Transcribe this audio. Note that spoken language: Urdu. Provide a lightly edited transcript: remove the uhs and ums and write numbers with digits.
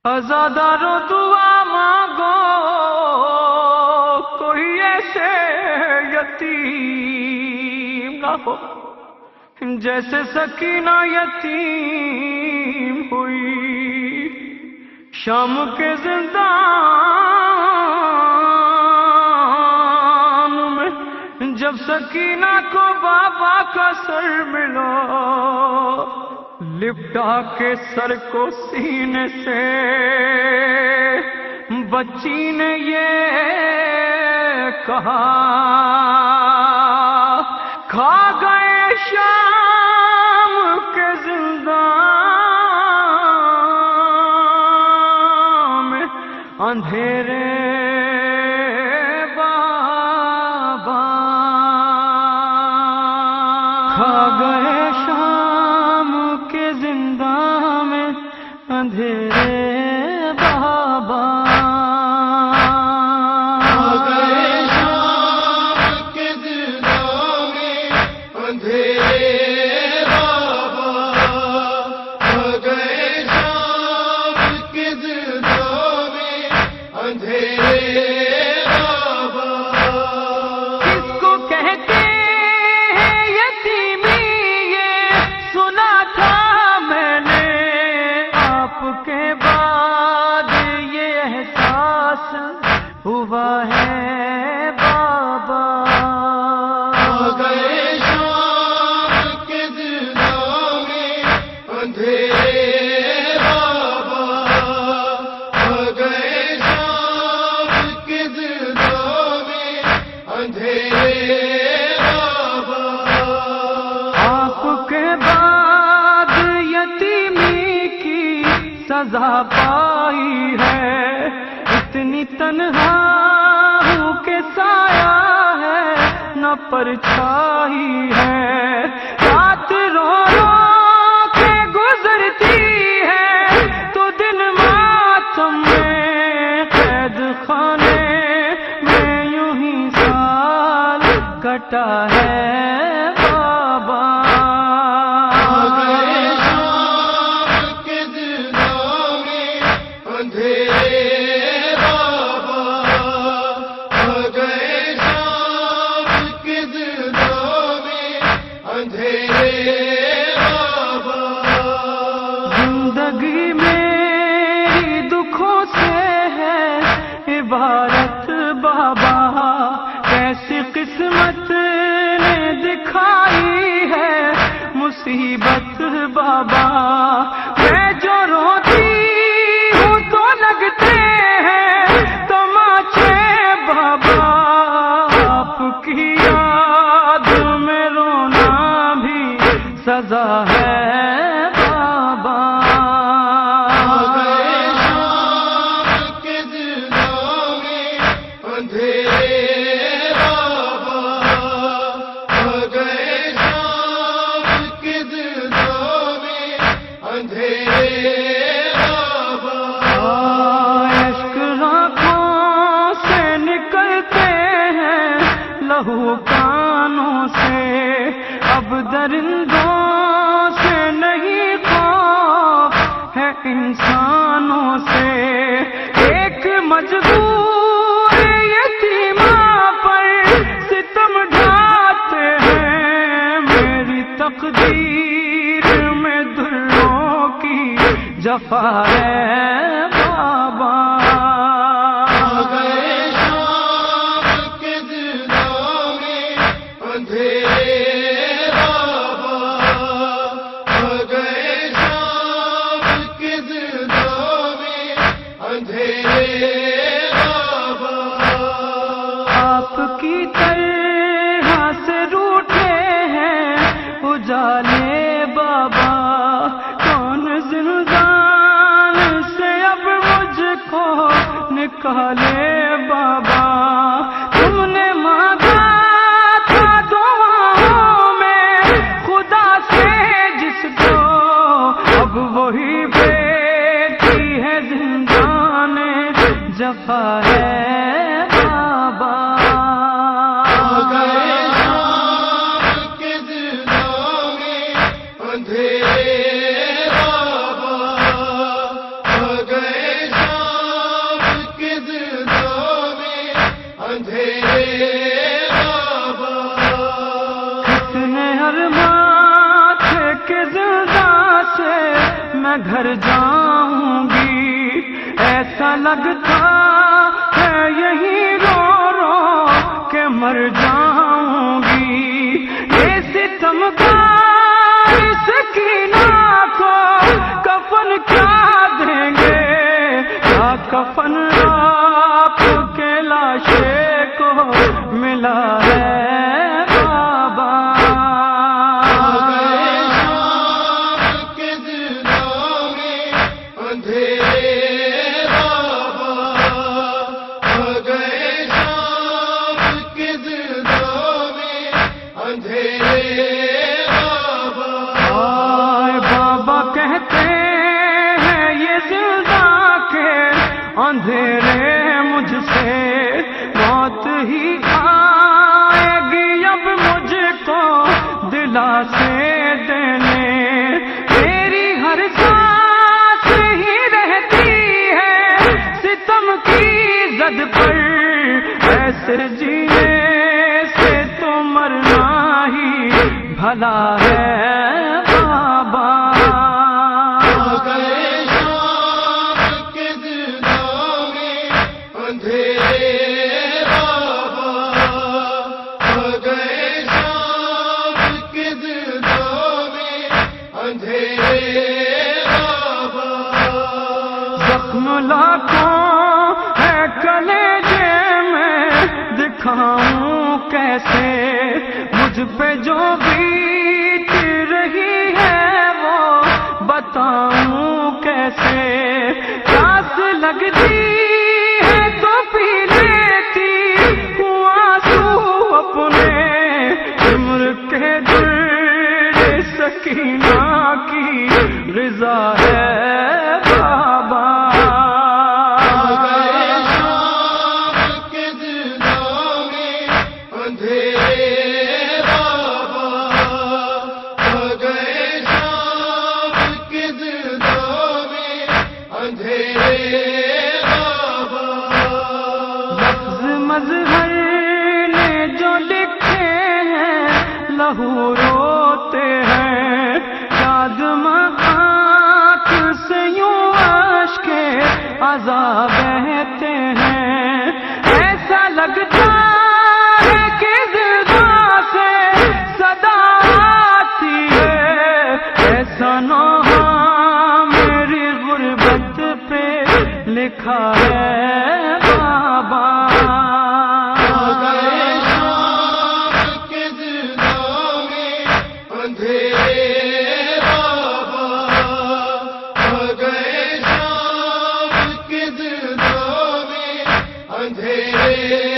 عزادارو دعا مانگو کوئی ایسے یتیم نہ ہو جیسے سکینہ یتیم ہوئی شام کے زندان میں جب سکینہ کو بابا کا سر ملا لپٹا کے سر کو سینے سے بچی نے یہ کہا کھا گئے شام کے زندان میں اندھیرے بابا کھا گئے شام کے زندان میں اندھیرے بابا ہوا ہے بابا گئے شام کے دنوں میں اندھیرے بابا گئے شام کے دنوں میں اندھیرے بابا آپ کے بعد یتیمی کی سزا پائی ہے اتنی تنہا ہوں کہ سایہ ہے نہ پرچھائی ہے رات رو رو کے گزرتی ہے تو دن ماتم میں قید خانے میں یوں ہی سال کٹا ہے بابا گئے شام کے دنوں میں اندھیرے زندگی میری دکھوں سے ہے عبارت بابا کیسی قسمت نے دکھائی ہے مصیبت بابا میں جو روتی ہوں تو لگتے ہیں تماچے بابا آپ کی یاد میں رونا بھی سزا ہے لہو کانوں سے اب درندوں سے نہیں خوف ہے انسانوں سے ایک مجبور یتیمہ پر ستم ڈھاتے ہیں میری تقدیر میں دلوں کی جفا ہے بابا آپ کی طرح سے روٹھے ہیں اجالے بابا کون زندان سے اب مجھ کو نکالے بابا تم نے مانگا تھا دعاؤں میں خدا سے جس کو اب وہی بیٹی ہے زندان جفا ہے بابا گئے شام کے دنوں میں اندھیرے بابا گئے جاؤں گی، ایسا لگتا ہے یہی رو رو کے مر جاؤں گی، یہ ستم گار سکینہ کو کفن کیا دیں گے، کیا کفن آپ کے لاشے کو ملا ہے بابا۔ اندھیرے مجھ سے موت ہی آئے گی اب مجھ کو دلاسے دینے، میری ہر سانس ہی رہتی ہے ستم کی زد پر، ایسے جینے سے تو مرنا ہی بھلا ہے بابا۔ زخم لاکھوں ہے کلیجے میں، دکھاؤں کیسے مجھ پہ جو بیت رہی ہے وہ بتاؤں کیسے، پیاس لگتی ہے تو پی لیتی ہوں آنسو اپنے، عمر کے در سکینہ کی رضا ہے بابا۔ لفظ مظہر نے جو لکھے ہیں لہو روتے ہیں، یاد آنکھ سے یوں اشک عذاب بہتے ہیں، ایسا لگتا ہے کہ زندہ سے صدا آتی ہے، ایسا نوحہ میری غربت پہ لکھا ہے بابا۔ اندھیرے